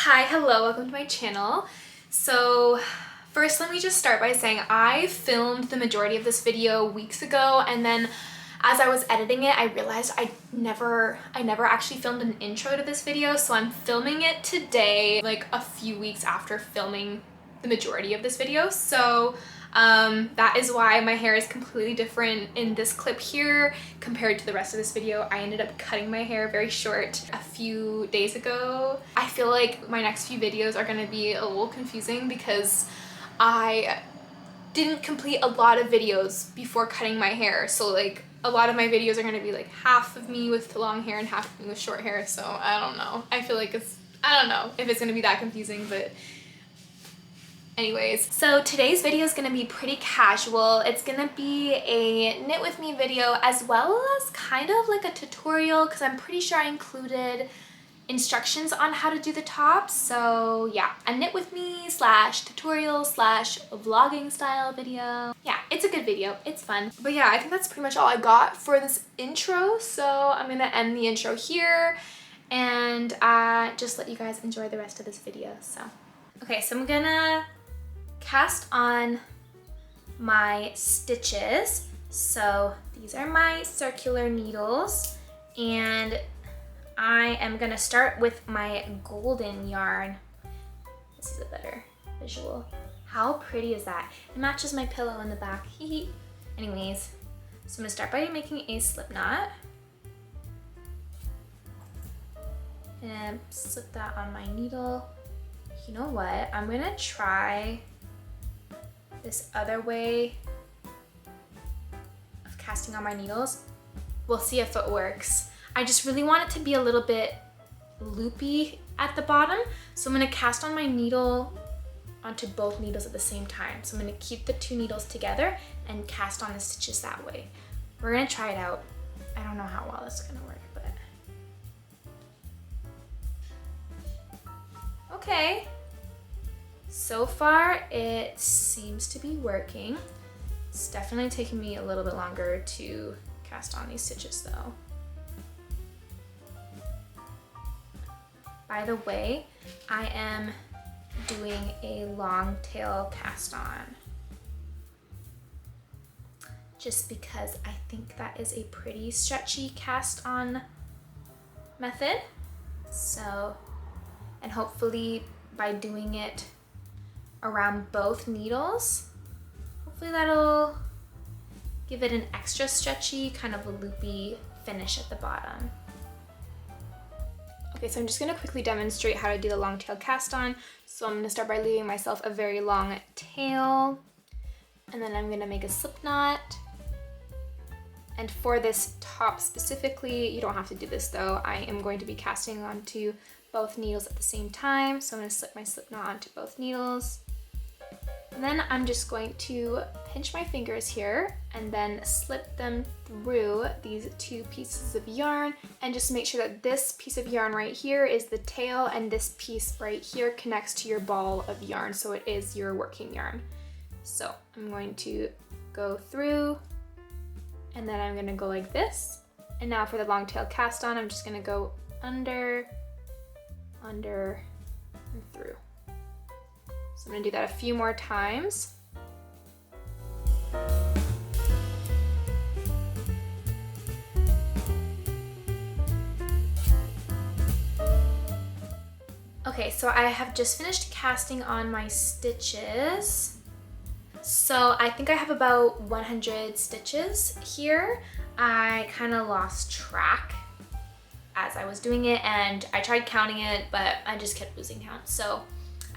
Hi, hello, welcome to my channel. So first let me just start by saying I filmed the majority of this video weeks ago, and then as I was editing it I realized I never actually filmed an intro to this video, so I'm filming it today, like a few weeks after filming the majority of this video. So that is why my hair is completely different in this clip here compared to the rest of this video. I ended up cutting my hair very short a few days ago. I feel like my next few videos are going to be a little confusing because I didn't complete a lot of videos before cutting my hair. So like a lot of my videos are going to be like half of me with long hair and half of me with short hair. So I don't know. I feel like I don't know if it's going to be that confusing, but anyways, so today's video is going to be pretty casual. It's going to be a knit with me video as well as kind of like a tutorial because I'm pretty sure I included instructions on how to do the top. So yeah, a knit with me slash tutorial slash vlogging style video. Yeah, it's a good video. It's fun. But yeah, I think that's pretty much all I got for this intro. So I'm going to end the intro here and just let you guys enjoy the rest of this video. So okay, so I'm gonna cast on my stitches. So these are my circular needles and I am gonna start with my golden yarn. This is a better visual. How pretty is that? It matches my pillow in the back. Anyways, so I'm gonna start by making a slip knot and slip that on my needle. You know what? I'm gonna try this other way of casting on my needles. We'll see if it works. I just really want it to be a little bit loopy at the bottom. So I'm gonna cast on my needle onto both needles at the same time. So I'm gonna keep the two needles together and cast on the stitches that way. We're gonna try it out. I don't know how well this is gonna work, but. Okay. So far, it seems to be working. It's definitely taking me a little bit longer to cast on these stitches though. By the way, I am doing a long tail cast on just because I think that is a pretty stretchy cast on method. So, and hopefully by doing it around both needles, hopefully that'll give it an extra stretchy, kind of a loopy finish at the bottom. Okay, so I'm just gonna quickly demonstrate how to do the long tail cast on. So I'm gonna start by leaving myself a very long tail, and then I'm gonna make a slip knot. And for this top specifically, you don't have to do this though. I am going to be casting onto both needles at the same time. So I'm gonna slip my slip knot onto both needles. And then I'm just going to pinch my fingers here and then slip them through these two pieces of yarn and just make sure that this piece of yarn right here is the tail and this piece right here connects to your ball of yarn, so it is your working yarn. So I'm going to go through and then I'm gonna go like this. And now for the long tail cast on, I'm just gonna go under, under, and through. So I'm gonna do that a few more times. Okay, so I have just finished casting on my stitches. So I think I have about 100 stitches here. I kind of lost track as I was doing it and I tried counting it, but I just kept losing count. So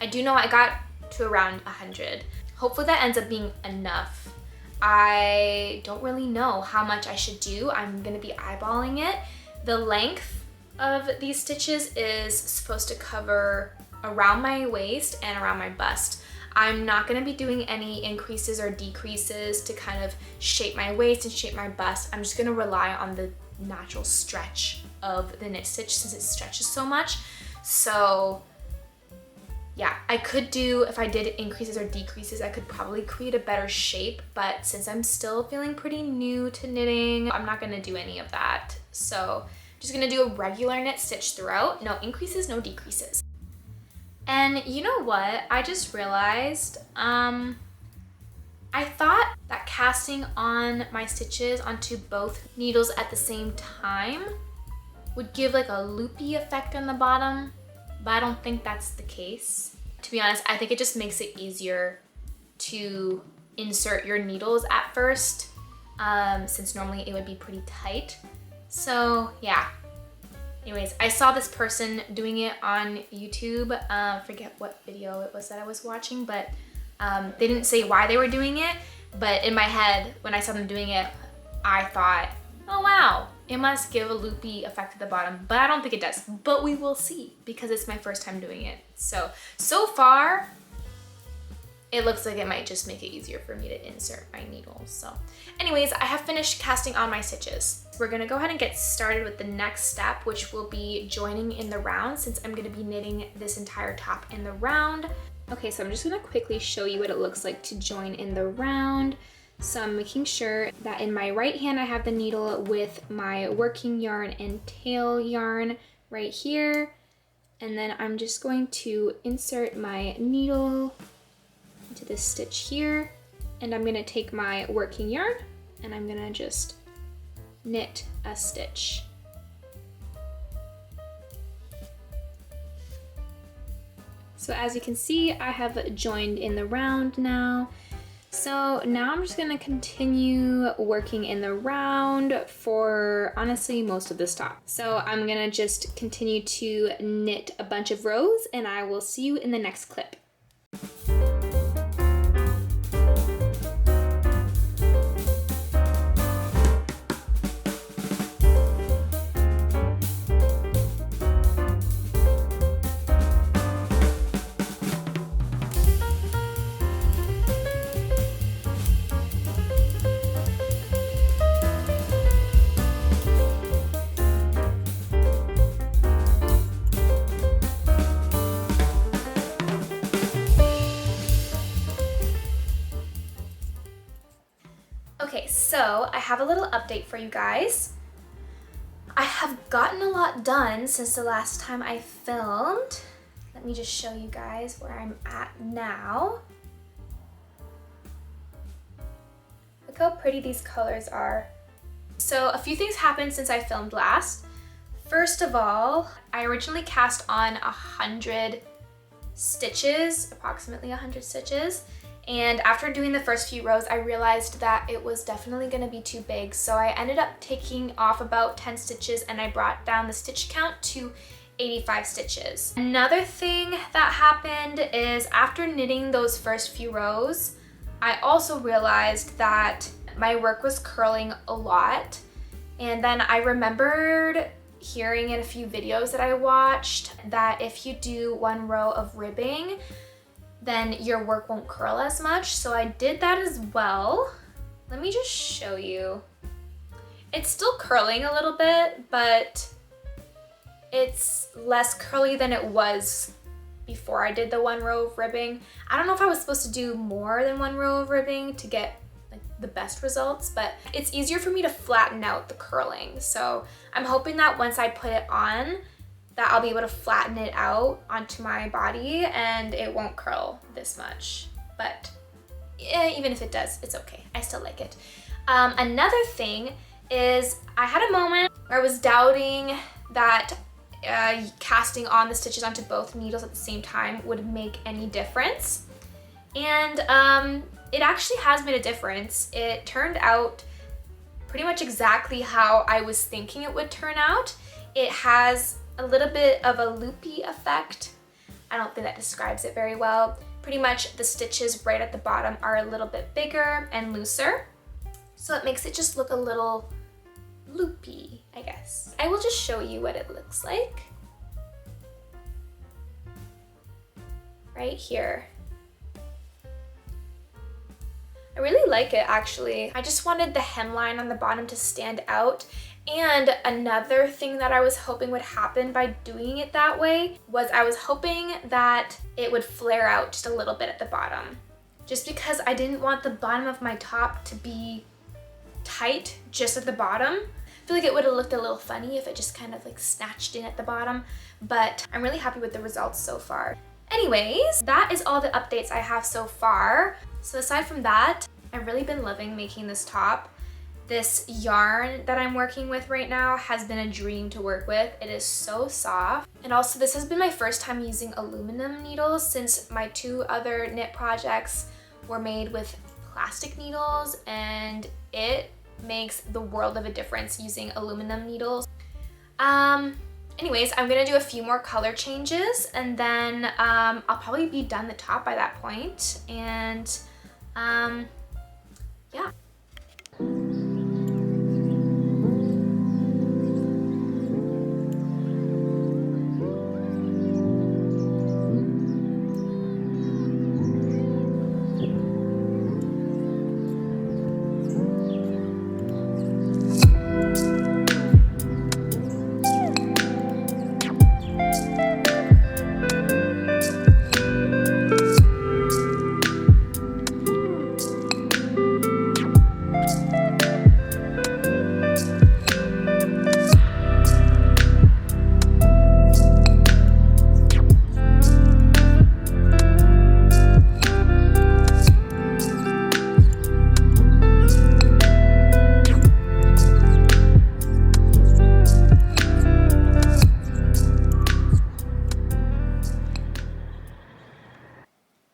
I do know I got to around 100. Hopefully that ends up being enough. I don't really know how much I should do. I'm gonna be eyeballing it. The length of these stitches is supposed to cover around my waist and around my bust. I'm not gonna be doing any increases or decreases to kind of shape my waist and shape my bust. I'm just gonna rely on the natural stretch of the knit stitch since it stretches so much. So yeah, I could do, if I did increases or decreases, I could probably create a better shape, but since I'm still feeling pretty new to knitting, I'm not gonna do any of that. So I'm just gonna do a regular knit stitch throughout. No increases, no decreases. And you know what? I just realized, I thought that casting on my stitches onto both needles at the same time would give like a loopy effect on the bottom, but I don't think that's the case. To be honest, I think it just makes it easier to insert your needles at first, since normally it would be pretty tight. So yeah. Anyways, I saw this person doing it on YouTube. Forget what video it was that I was watching, but they didn't say why they were doing it. But in my head, when I saw them doing it, I thought, oh wow, it must give a loopy effect at the bottom, but I don't think it does. But we will see because it's my first time doing it. So far, it looks like it might just make it easier for me to insert my needles. So anyways, I have finished casting on my stitches. We're gonna go ahead and get started with the next step, which will be joining in the round, since I'm gonna be knitting this entire top in the round. Okay, so I'm just gonna quickly show you what it looks like to join in the round. So I'm making sure that in my right hand, I have the needle with my working yarn and tail yarn right here. And then I'm just going to insert my needle into this stitch here. And I'm gonna take my working yarn and I'm gonna just knit a stitch. So as you can see, I have joined in the round now. So now I'm just gonna continue working in the round for honestly most of this top. So I'm gonna just continue to knit a bunch of rows and I will see you in the next clip. Okay, so I have a little update for you guys. I have gotten a lot done since the last time I filmed. Let me just show you guys where I'm at now. Look how pretty these colors are. So a few things happened since I filmed last. First of all, I originally cast on 100 stitches, approximately 100 stitches. And after doing the first few rows, I realized that it was definitely gonna be too big. So I ended up taking off about 10 stitches and I brought down the stitch count to 85 stitches. Another thing that happened is after knitting those first few rows, I also realized that my work was curling a lot. And then I remembered hearing in a few videos that I watched that if you do one row of ribbing, then your work won't curl as much. So I did that as well. Let me just show you. It's still curling a little bit, but it's less curly than it was before I did the one row of ribbing. I don't know if I was supposed to do more than one row of ribbing to get like the best results, but it's easier for me to flatten out the curling. So I'm hoping that once I put it on, that I'll be able to flatten it out onto my body and it won't curl this much. But yeah, even if it does, it's okay. I still like it. Another thing is I had a moment where I was doubting that casting on the stitches onto both needles at the same time would make any difference. And it actually has made a difference. It turned out pretty much exactly how I was thinking it would turn out. It has a little bit of a loopy effect. I don't think that describes it very well. Pretty much the stitches right at the bottom are a little bit bigger and looser. So it makes it just look a little loopy, I guess. I will just show you what it looks like. Right here. I really like it actually. I just wanted the hemline on the bottom to stand out. And another thing that I was hoping would happen by doing it that way was I was hoping that it would flare out just a little bit at the bottom. Just because I didn't want the bottom of my top to be tight just at the bottom. I feel like it would have looked a little funny if it just kind of like snatched in at the bottom, but I'm really happy with the results so far. Anyways, that is all the updates I have so far. So aside from that, I've really been loving making this top. This yarn that I'm working with right now has been a dream to work with. It is so soft. And also this has been my first time using aluminum needles since my 2 other knit projects were made with plastic needles, and it makes the world of a difference using aluminum needles. Anyways, I'm gonna do a few more color changes and then I'll probably be done the top by that point. And yeah.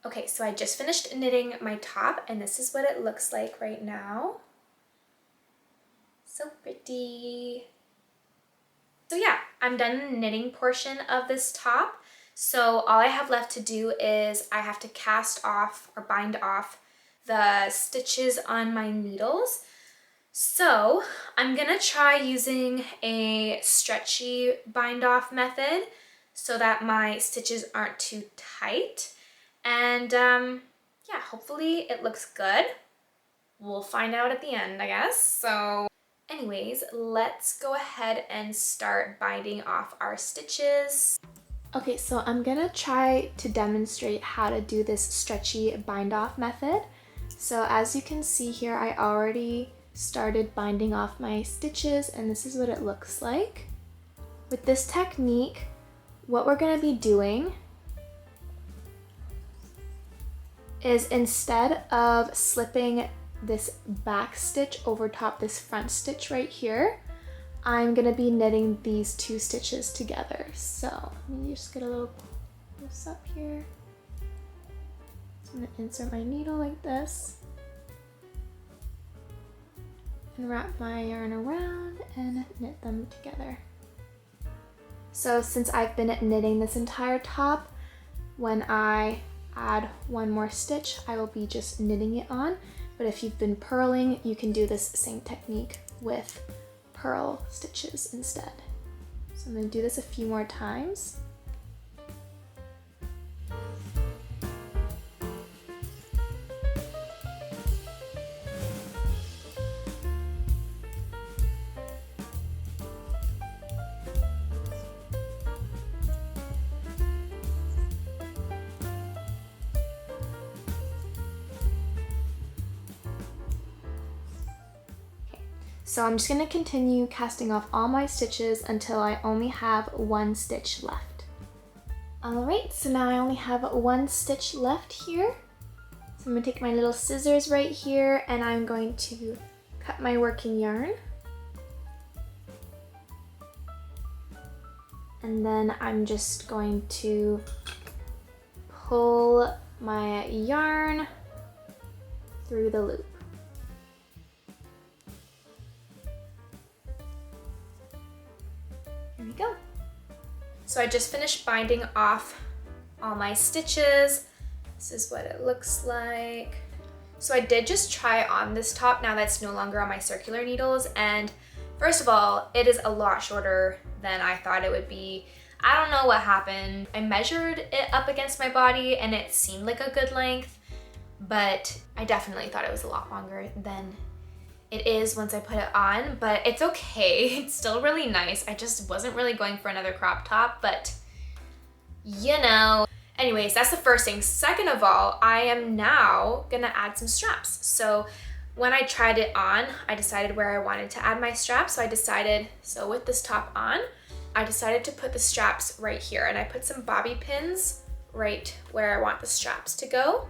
Okay, so I just finished knitting my top and this is what it looks like right now. So pretty. So yeah, I'm done the knitting portion of this top. So all I have left to do is I have to cast off or bind off the stitches on my needles. So I'm gonna try using a stretchy bind off method so that my stitches aren't too tight. And yeah, hopefully it looks good. We'll find out at the end, I guess. So anyways, let's go ahead and start binding off our stitches. Okay, so I'm gonna try to demonstrate how to do this stretchy bind off method. So as you can see here, I already started binding off my stitches and this is what it looks like. With this technique, what we're gonna be doing is instead of slipping this back stitch over top this front stitch right here, I'm gonna be knitting these 2 stitches together. So let me just get a little close up here. So I'm gonna insert my needle like this and wrap my yarn around and knit them together. So since I've been knitting this entire top, when I add 1 more stitch, I will be just knitting it on. But if you've been purling, you can do this same technique with purl stitches instead. So I'm going to do this a few more times. So I'm just going to continue casting off all my stitches until I only have 1 stitch left. Alright, so now I only have 1 stitch left here. So I'm going to take my little scissors right here and I'm going to cut my working yarn. And then I'm just going to pull my yarn through the loop. Here we go. So I just finished binding off all my stitches. This is what it looks like. So I did just try on this top now that's no longer on my circular needles, and first of all, it is a lot shorter than I thought it would be. I don't know what happened. I measured it up against my body and it seemed like a good length, but I definitely thought it was a lot longer than it is once I put it on, but it's okay. It's still really nice. I just wasn't really going for another crop top, but you know. Anyways, that's the first thing. Second of all, I am now gonna add some straps. So when I tried it on, I decided where I wanted to add my straps. So with this top on, I decided to put the straps right here, and I put some bobby pins right where I want the straps to go.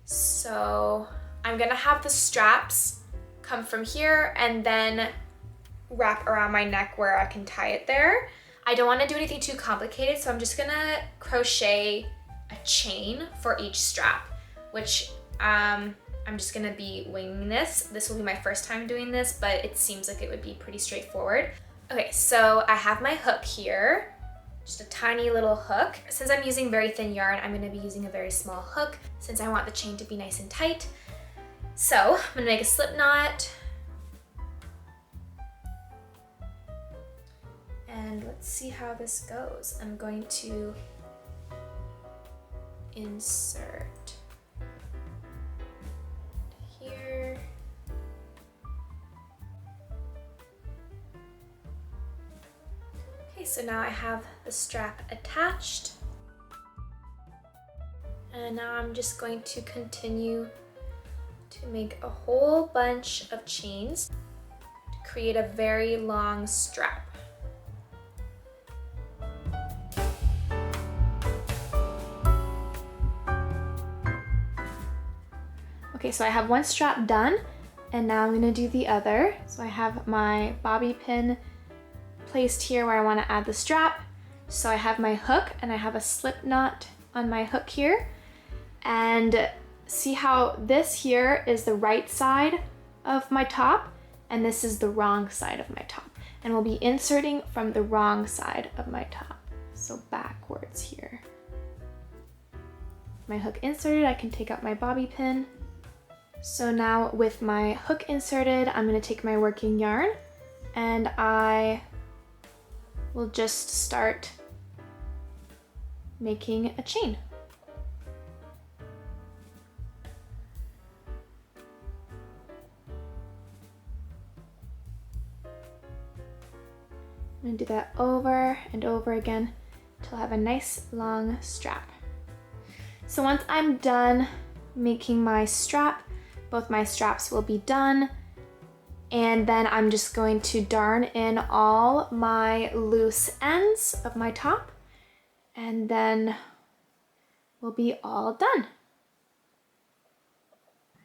So I'm gonna have the straps come from here and then wrap around my neck where I can tie it there. I don't want to do anything too complicated, so I'm just gonna crochet a chain for each strap, which I'm just gonna be winging this. This will be my first time doing this, but it seems like it would be pretty straightforward. Okay, so I have my hook here, just a tiny little hook. Since I'm using very thin yarn, I'm gonna be using a very small hook since I want the chain to be nice and tight. So I'm gonna make a slip knot. And let's see how this goes. I'm going to insert here. Okay, so now I have the strap attached. And now I'm just going to continue to make a whole bunch of chains to create a very long strap. Okay, so I have one strap done, and now I'm gonna do the other. So I have my bobby pin placed here where I wanna add the strap. So I have my hook and I have a slip knot on my hook here. And see how this here is the right side of my top, and this is the wrong side of my top. And we'll be inserting from the wrong side of my top. So backwards here. My hook inserted, I can take out my bobby pin. So now with my hook inserted, I'm gonna take my working yarn and I will just start making a chain. I'm gonna do that over and over again until I have a nice long strap. So once I'm done making my strap, both my straps will be done, and then I'm just going to darn in all my loose ends of my top, and then we'll be all done.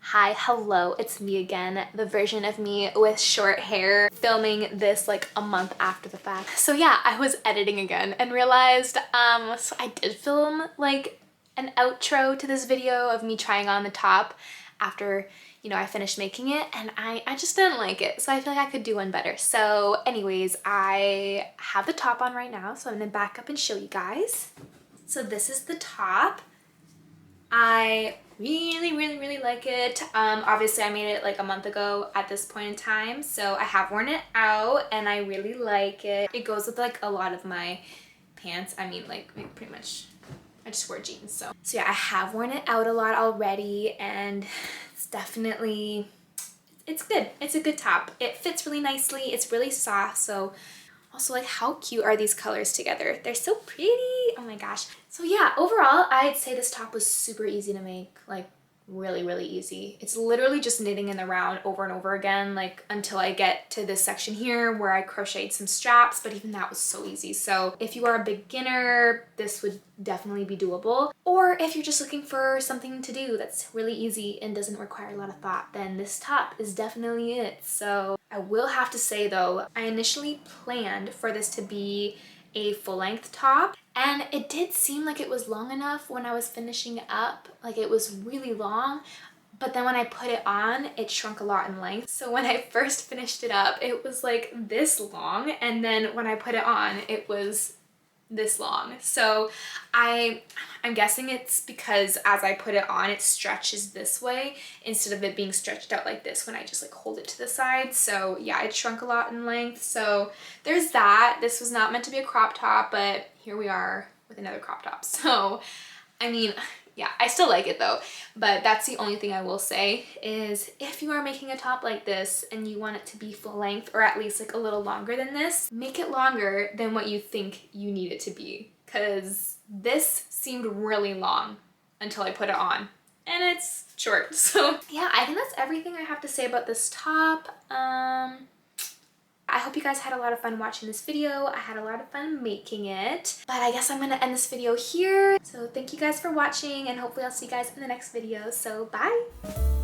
Hi, hello, it's me again, the version of me with short hair, filming this like a month after the fact. So yeah, I was editing again and realized, so I did film like an outro to this video of me trying on the top after, you know, I finished making it, and I just didn't like it, so I feel like I could do one better. So anyways, I have the top on right now, so I'm gonna back up and show you guys. So this is the top. I really like it. Obviously I made it like a month ago at this point in time, so I have worn it out and I really like it. It goes with like a lot of my pants. I mean, like pretty much I just wear jeans, so yeah, I have worn it out a lot already, and it's definitely, it's good. It's a good top. It fits really nicely. It's really soft. So also, like, how cute are these colors together? They're so pretty. Oh my gosh. So yeah, overall, I'd say this top was super easy to make, like really easy. It's literally just knitting in the round over and over again, like until I get to this section here where I crocheted some straps, but even that was so easy. So if you are a beginner, this would definitely be doable. Or if you're just looking for something to do that's really easy and doesn't require a lot of thought, then this top is definitely it. So I will have to say though, I initially planned for this to be a full-length top, and it did seem like it was long enough when I was finishing up, like it was really long, but then when I put it on, it shrunk a lot in length. So when I first finished it up, it was like this long, and then when I put it on, it was this long. So I'm guessing it's because as I put it on, it stretches this way instead of it being stretched out like this when I just like hold it to the side. So yeah, it shrunk a lot in length. So there's that. This was not meant to be a crop top, but here we are with another crop top. So I mean, yeah, I still like it though, but that's the only thing I will say is if you are making a top like this and you want it to be full length, or at least like a little longer than this, make it longer than what you think you need it to be, because this seemed really long until I put it on and it's short. So yeah, I think that's everything I have to say about this top. I hope you guys had a lot of fun watching this video. I had a lot of fun making it. But I guess I'm gonna end this video here. So thank you guys for watching, and hopefully I'll see you guys in the next video. So bye!